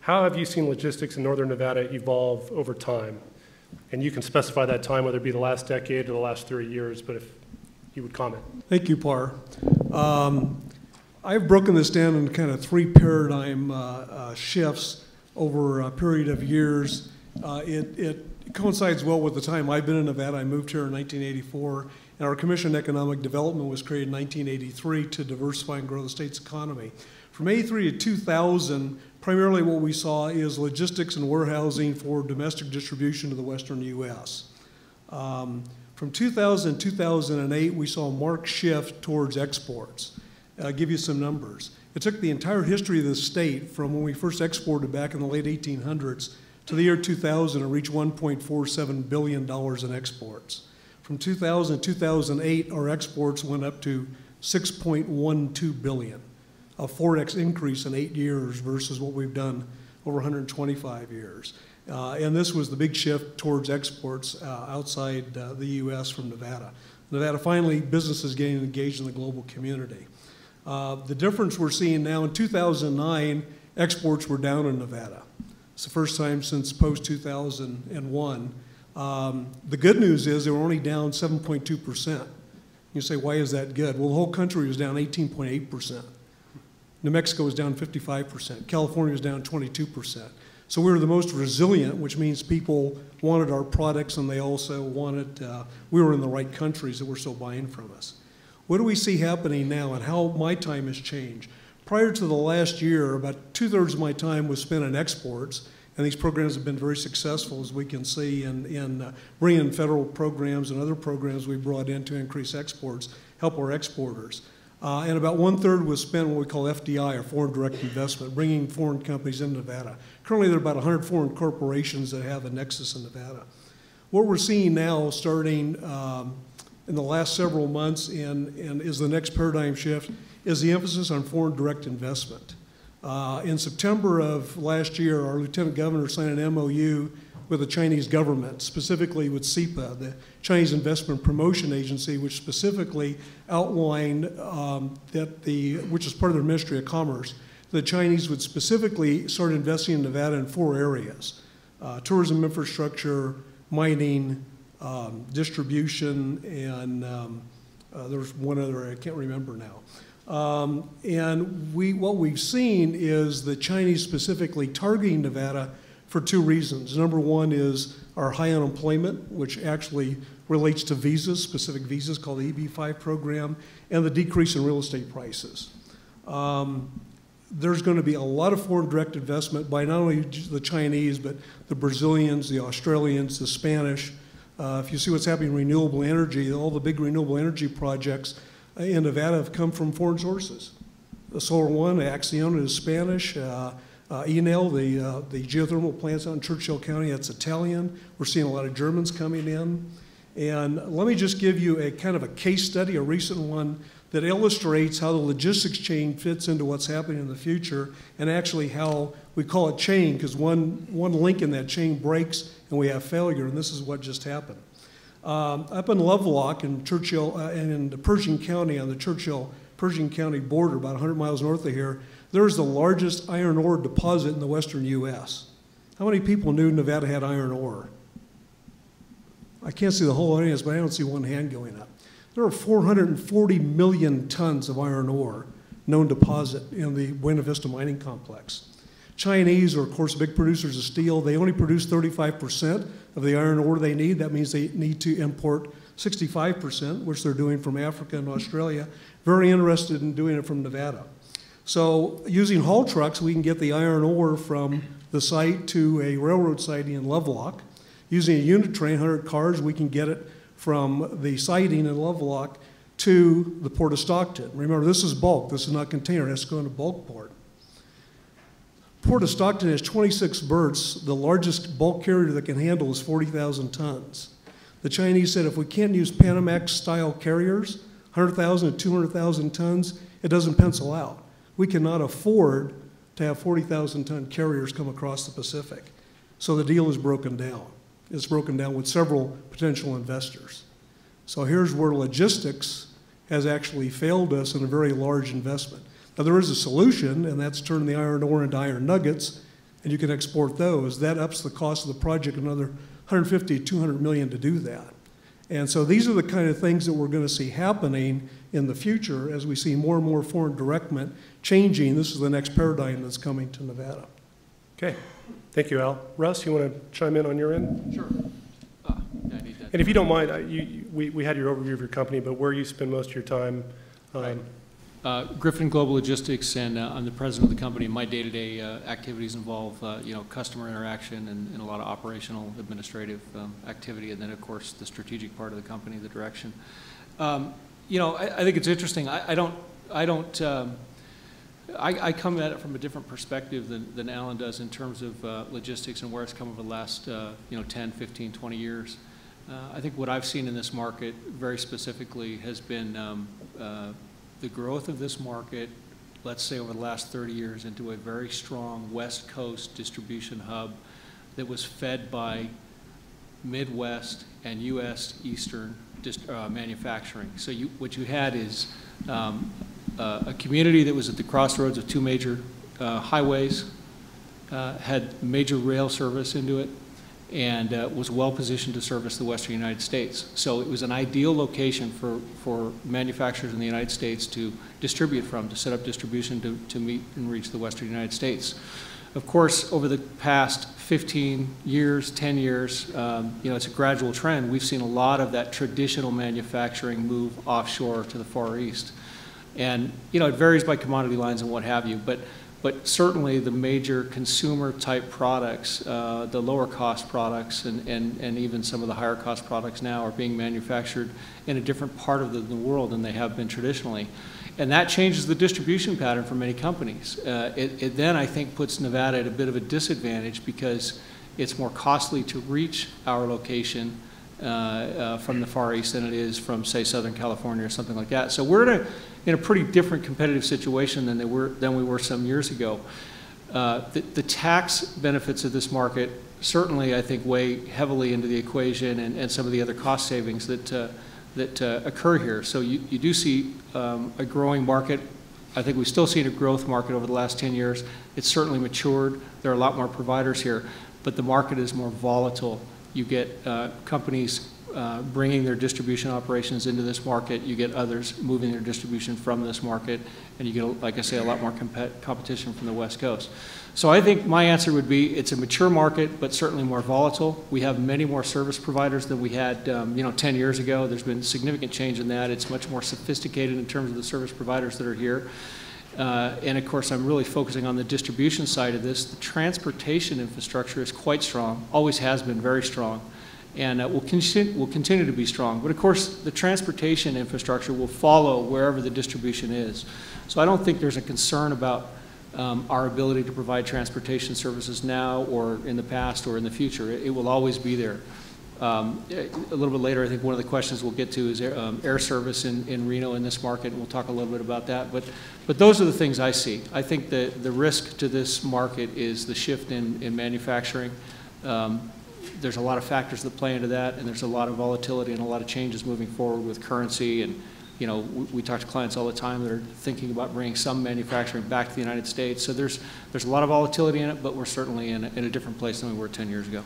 How have you seen logistics in Northern Nevada evolve over time? And you can specify that time, whether it be the last decade or the last 30 years, but if you would comment. Thank you, Par. I've broken this down into kind of three paradigm shifts over a period of years. It coincides well with the time I've been in Nevada. I moved here in 1984, and our Commission on Economic Development was created in 1983 to diversify and grow the state's economy. From 83 to 2000, primarily what we saw is logistics and warehousing for domestic distribution to the western U.S. From 2000 to 2008, we saw a marked shift towards exports. I'll give you some numbers. It took the entire history of the state from when we first exported back in the late 1800s to the year 2000 and reached $1.47 billion in exports. From 2000 to 2008, our exports went up to $6.12 billion, a 4x increase in 8 years versus what we've done over 125 years. And this was the big shift towards exports outside the U.S. from Nevada. Nevada finally, businesses getting engaged in the global community. The difference we're seeing now, in 2009, exports were down in Nevada. It's the first time since post-2001. The good news is they were only down 7.2%. You say, why is that good? Well, the whole country was down 18.8%. New Mexico was down 55%. California was down 22%. So we were the most resilient, which means people wanted our products and they also wanted, we were in the right countries that were still buying from us. What do we see happening now and how my time has changed? Prior to the last year, about 2/3 of my time was spent on exports, and these programs have been very successful, as we can see, in bringing federal programs and other programs we brought in to increase exports, help our exporters. And about 1/3 was spent on what we call FDI, or foreign direct investment, bringing foreign companies into Nevada. Currently, there are about 100 foreign corporations that have a nexus in Nevada. What we're seeing now, starting in the last several months and is the next paradigm shift, is the emphasis on foreign direct investment. In September of last year, our Lieutenant Governor signed an MOU with the Chinese government, specifically with CIPA, the Chinese Investment Promotion Agency, which specifically outlined which is part of their Ministry of Commerce, the Chinese would specifically start investing in Nevada in 4 areas: tourism infrastructure, mining, distribution, and there's one other I can't remember now. And what we've seen is the Chinese specifically targeting Nevada for 2 reasons. Number one is our high unemployment, which actually relates to visas, specific visas called the EB-5 program, and the decrease in real estate prices. There's going to be a lot of foreign direct investment by not only the Chinese, but the Brazilians, the Australians, the Spanish. If you see what's happening in renewable energy, all the big renewable energy projects in Nevada have come from foreign sources. The Solar One, Acciona is Spanish. Enel, the geothermal plants out in Churchill County, that's Italian. We're seeing a lot of Germans coming in. And let me just give you a kind of a case study, a recent one, that illustrates how the logistics chain fits into what's happening in the future, and actually how we call it chain, because one link in that chain breaks and we have failure, and this is what just happened. Up in Lovelock in Churchill, and in the Pershing County, on the Churchill-Pershing County border, about 100 miles north of here, there's the largest iron ore deposit in the western U.S. How many people knew Nevada had iron ore? I can't see the whole audience, but I don't see one hand going up. There are 440 million tons of iron ore known deposit in the Buena Vista mining complex. Chinese are, of course, big producers of steel. They only produce 35% of the iron ore they need. That means they need to import 65%, which they're doing from Africa and Australia. Very interested in doing it from Nevada. So using haul trucks, we can get the iron ore from the site to a railroad siding in Lovelock. Using a unit train, 100 cars, we can get it from the siding in Lovelock to the Port of Stockton. Remember, this is bulk. This is not container. It has to go into bulk port. Port of Stockton has 26 berths. The largest bulk carrier that can handle is 40,000 tons. The Chinese said if we can't use Panamax-style carriers, 100,000 to 200,000 tons, it doesn't pencil out. We cannot afford to have 40,000-ton carriers come across the Pacific. So the deal is broken down. It's broken down with several potential investors. So here's where logistics has actually failed us in a very large investment. Now there is a solution, and that's turning the iron ore into iron nuggets, and you can export those, that ups the cost of the project another 150, 200 million to do that. And so these are the kind of things that we're going to see happening in the future as we see more and more foreign directment changing. This is the next paradigm that's coming to Nevada. Okay, thank you, Al. Russ, you want to chime in on your end? Sure. Yeah, I need that. And if you don't mind, we had your overview of your company, but where you spend most of your time? Right. Griffin Global Logistics, and I'm the president of the company. My day-to-day activities involve, customer interaction and a lot of operational, administrative activity, and then, of course, the strategic part of the company, the direction. I think it's interesting. I come at it from a different perspective than Alan does in terms of logistics and where it's come over the last, 10, 15, 20 years. I think what I've seen in this market very specifically has been the growth of this market, let's say over the last 30 years, into a very strong West Coast distribution hub that was fed by Midwest and U.S. Eastern manufacturing. So what you had is a community that was at the crossroads of two major highways, had major rail service into it, and was well positioned to service the Western United States. So it was an ideal location for manufacturers in the United States to distribute from, to set up distribution to meet and reach the Western United States. Of course, over the past 15 years, 10 years, it's a gradual trend. We've seen a lot of that traditional manufacturing move offshore to the Far East. And, it varies by commodity lines and what have you, but certainly the major consumer type products, the lower cost products and even some of the higher cost products now are being manufactured in a different part of the world than they have been traditionally. And that changes the distribution pattern for many companies. It then, I think, puts Nevada at a bit of a disadvantage because it's more costly to reach our location from the Far East than it is from, say, Southern California or something like that. So we're in a pretty different competitive situation than we were some years ago. The tax benefits of this market certainly, I think, weigh heavily into the equation and some of the other cost savings that occur here. So you do see a growing market. I think we've still seen a growth market over the last 10 years. It's certainly matured. There are a lot more providers here, but the market is more volatile. You get companies bringing their distribution operations into this market. You get others moving their distribution from this market, and you get, like I say, a lot more competition from the West Coast. So I think my answer would be it's a mature market, but certainly more volatile. We have many more service providers than we had 10 years ago. There's been significant change in that. It's much more sophisticated in terms of the service providers that are here. And of course, I'm really focusing on the distribution side of this. The transportation infrastructure is quite strong, always has been very strong, and will continue to be strong. But of course, the transportation infrastructure will follow wherever the distribution is. So I don't think there's a concern about our ability to provide transportation services now or in the past or in the future. It will always be there. A little bit later, I think one of the questions we'll get to is air service in Reno in this market, and we'll talk a little bit about that. But those are the things I see. I think that the risk to this market is the shift in manufacturing. There's a lot of factors that play into that, and there's a lot of volatility and a lot of changes moving forward with currency. And we talk to clients all the time that are thinking about bringing some manufacturing back to the United States. So there's a lot of volatility in it, but we're certainly in a different place than we were 10 years ago.